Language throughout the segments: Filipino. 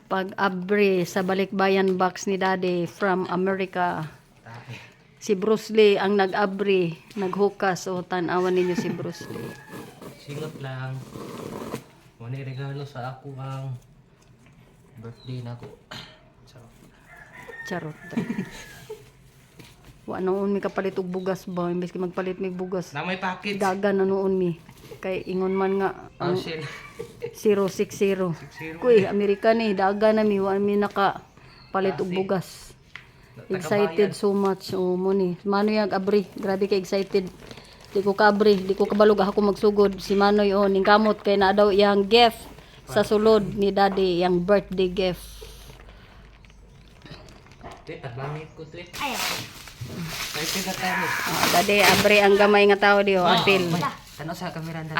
Pag-abri sa balikbayan box ni Daddy from America. Si Bruce Lee ang nag-abri, naghukas. O tanawan ninyo si Bruce Lee. Singot lang. Muna regalo sa ako ang birthday na ko. Charot. Wa noon mi kapalit og bugas ba, imbes ki magpalit mig bugas. Na may package. Dagan na noon mi. Kay ingon man nga ang shit. 060. Kuy, Amerika ni dagan na mi wa mi naka palit og bugas. Excited so much o mo ni. Manoy ang abri, grabe ka excited. Di ko kabri, di ko kabalog ako magsugod. Si Manoy o ning kamot kay na daw yang gift sa sulod ni Daddy, yang birthday gift. Tweet, abangit ko tweet. Excited na tayo. Daddy, abri ang gamay nga tao di o apil. Tanaw sa kamera na.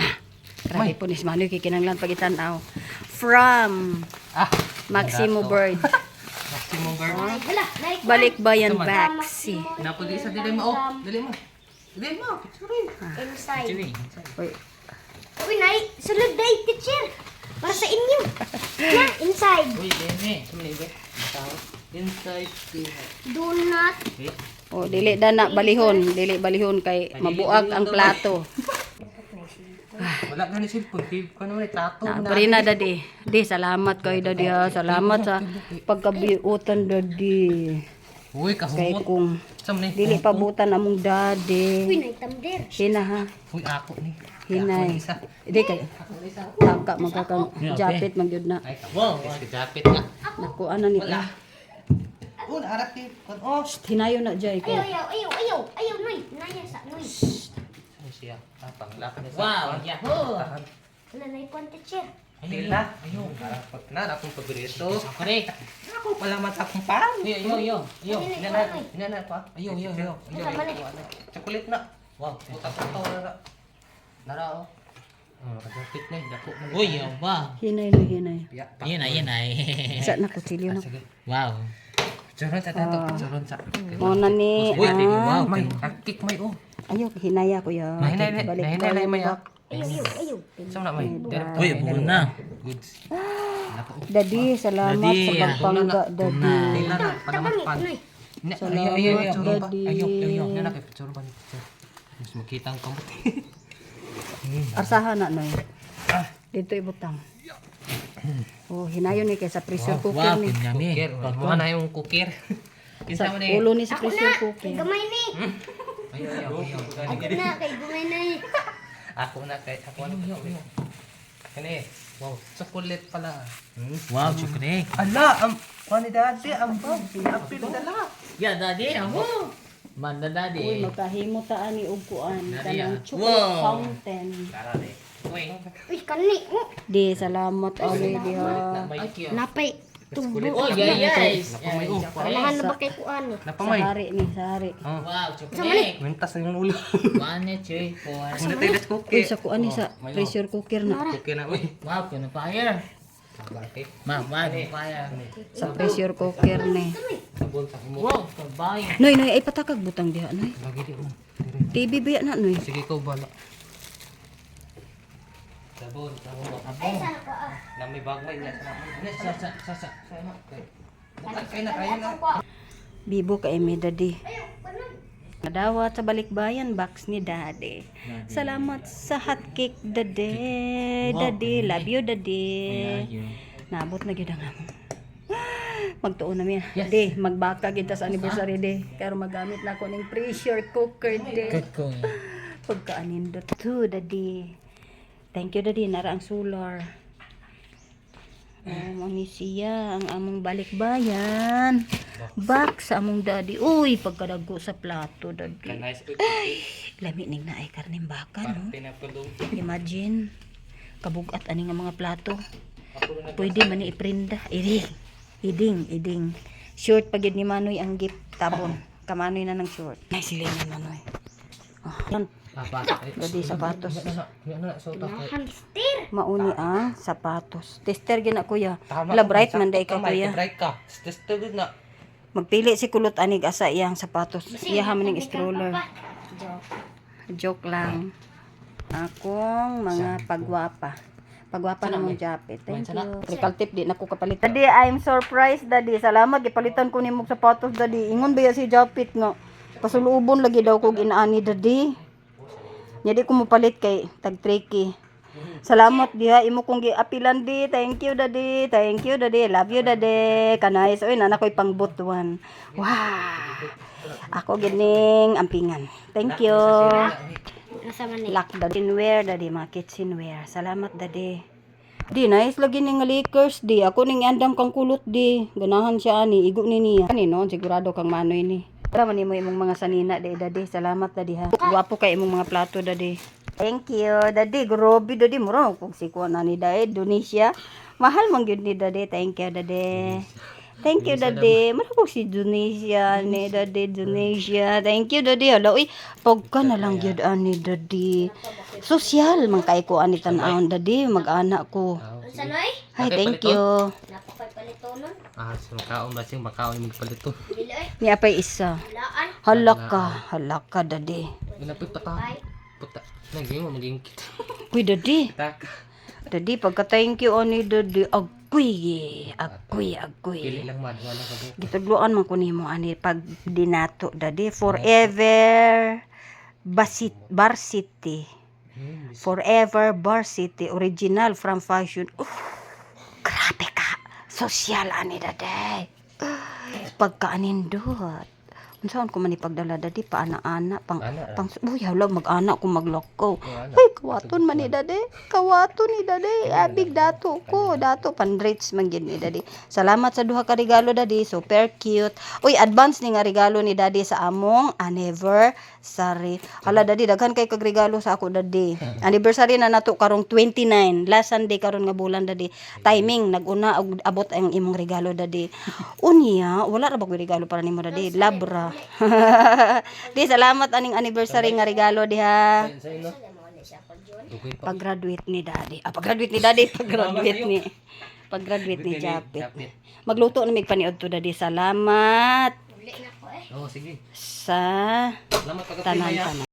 Grabe po ni si Manoy kikinanglan pagitanaw. From Maximo Bird. Maximo Bird. Balikbayan Baxi. Napuli sa dili mo. Oh, dili mo. Dili mo, picture. Inside. Oy, Uy, nay, sulod day, teacher. Para sa inyo. Na, inside. Uy, dili. Sumili ba? Inside. Do not. oh, dili na balihon, dili balihon kay mabuag ang plato. Wala gani cellphone, tip ko naman tato na. Pari na Daddy. Di salamat kay Daddy ha. Salamat sa pagkabiutan Daddy. Uy, Kay kahumot. kung Sam ni. dili pabutan among Uy, Daddy. nay, tamder. Hina ha. Uy, ako ni. Hinay. Di kay taka magkakang japit magyud na. Ay, wow, si Japit na. Naku ano ni. Oh, naarap ni. Oh, Hinayo na jay ko. Ayaw, noy. Naya sa, noy. ano siya? Panglaka niya. Wow, yahoo! Wala na ipon, teacher. Ayun na. Ayun. Na, akong paborito. Correct. Ako pala mata akong pan. Yo. Inana pa. Yo. Chocolate na. Wow. Puta-puta na. Nara oh. Oh, kapit na, dako na. Uy, wow. Hinay na hinay. Ya, Yun na. Sa na kutsilyo na. sige. Wow. Charon sa tato, charon sa. Mo na ni. Uy, ah. wow, may akik may oh. Ayo hinaya ko ya. Nahinay may ah. Ayaw. Sa na may. Uy, buo na. Goods. Daddy, salamat Daddy, sa pagpangga Daddy. Nila na panaman pan. Salamat, Daddy. Ayaw. Nana kay picture ba? Mas makita ang kamot. Arsahan na noy. Dito ibutang. Oh, hinayon ni kay sa pressure cooker Wow, ni. kunyami. Cooker, mo na yung cooker. Kinsa Sa mo ni? ulo ni sa Ako pressure na. Kay cooker. gamay ni. Ayaw. Ako na, kay gamay na. Ako na kay ako ano. Kani. Wow, chocolate pala. Wow, chocolate. Ala, kuani dati ang bag. Apil dala. Yeah, daddy, amo. Manda Uy, daddy. magkahimo ta ani og kuan Daddy, kanang ah. chocolate Wow. fountain. Karare. Uy. Uy, kani. Di salamat already ha. Thank you. Napay. Tubo. Oh, yes. Napamay oh. Kailangan na ba kay kuan ni? Sa Napamay. hari ni, sa hari. Wow, chocolate. Mentas na yung ulo. 1, 2, 4. Ano tayo Uy, cookie? sa kuan ni sa pressure cooker na. Cookie na uy. Wow, kuna fire. Bakit? Wow, fire. Sa pressure cooker ni. Sabon sa imo. Wow, kabay. Noy, ay patakag butang diha noy. Lagi di mo. TV biya na noy. Sige ko bala. Sabon, sabon. Ay, sana ka ah. Na may bagay niya sa naman. Sa. Sana. Kaya na kaya na. Bibo kay mi Daddy. Ayaw, panon. Nadawat sa balikbayan box ni Daddy. Salamat sa hot cake Daddy. Daddy, love you Daddy. Naabot na gyud ang amo. Magtuon na mi. Di, magbaka gid ta sa anniversary day. Pero magamit na ako ning pressure cooker day. Good ko. Pagkaanindot to Daddy. Thank you Daddy, nara ang solar. Oh, ni siya ang among balikbayan. Box sa among Daddy. Uy, pagkadago sa plato Daddy. Nice. Lami ning naay karning baka no. Pinapulong. Imagine kabugat ani nga mga plato. Ako na Pwede man ni iprinda. Iding. Short pag yun ni Manoy ang gift tabon. Kamanoy na ng short. Nay sila ni Manoy. Oh, yan. Papa. Daddy sapatos. Yan na so ta. Hamster. Mauni ang sapatos. Tester gina kuya. Wala bright man day ka kuya. Bright ka. Test good na. Magpili si kulot anig asa iyang sapatos. Iya man ning stroller. Joke lang. Akong mga pagwapa. Pagwapa Sana na mong may- japet. Thank sana. you. Recall tip di na ko kapalit. Daddy, I'm surprised, Daddy. Salamat, gipalitan ko nimog sapatos, Daddy. Ingon ba ya si japet nga? Pasulubon lagi daw ko ginaani, Daddy. Nya di ko mopalit kay tag tricky. Salamat diha imo kong giapilan di. Thank you, Daddy. Thank you, Daddy. Love you, Daddy. Kanais oy nana ko'y pangbutuan. Wow. Ako gining ampingan. Thank you. Nasa man ni. Lock the kitchenware, Daddy, mga kitchenware. Salamat, Daddy. Di, nice lagi ni nga Lakers, di. Ako ning andam kang kulot, di. Ganahan siya, ani. Igo ni niya. Ani, no? Sigurado kang manoy ni. Para man mo imong mga sanina, di, Daddy. Salamat, Daddy, ha. Guwapo kay imong mga plato, Daddy. Thank you, Daddy. Grabe, Daddy. Mura kung sikuan na ni Daddy. Indonesia. Mahal man yun ni Daddy. Thank you, Daddy. Thank you, Daddy. Malapog si Indonesia ni Daddy. Indonesia. Thank you, Daddy. Hala, uy. Pagka na lang yun, ani, Daddy. Sosyal, man kay ko ani tan-aon, Daddy. Mag-anak ko. Unsa noy? Hi, thank you. Napakay palitonon. Sa makaon ba siyang makaon yung magpalito. Dili oy. Niya pa isa. Laan. Halaka, Daddy. Ginapit pa ta. Puta. Naging mo maging kita. Uy, Daddy. Tak. Daddy, pagka thank you, ani, Daddy. Agoy. Pili lang madwa na ka. Gitudloan man ko nimo ani pag dinato, Daddy. Forever Varsity. Forever Varsity. Original from fashion. Grabe ka. Sosyal ani, Daddy. Pagkaanindot. Unsaon ko man ipagdala, Daddy, paana-ana pang uy, hala mag-ana ko maglakaw. Ay, kawaton man ni Daddy. Kawaton ni Daddy. Abig dato ko. Dato pan-rates man gid ni Daddy. Salamat sa duha ka regalo, Daddy. Super cute. Uy, advance ni nga regalo ni Daddy sa among anniversary. Hala, Daddy, daghan kay kag regalo sa ako, Daddy. Anniversary na nato karong 29. Last Sunday karon nga bulan, Daddy. Timing naguna og abot ang imong regalo, Daddy. Unya, wala ra ba ko regalo para nimo, Daddy? Labra. Di, salamat aning anniversary nga regalo diha. Pag-graduate ni Daddy. Pag-graduate ni Japet. Magluto na mig paniod to, Daddy. Salamat Oh, sige. sa Salamat pagkapimaya. tanan-tanan.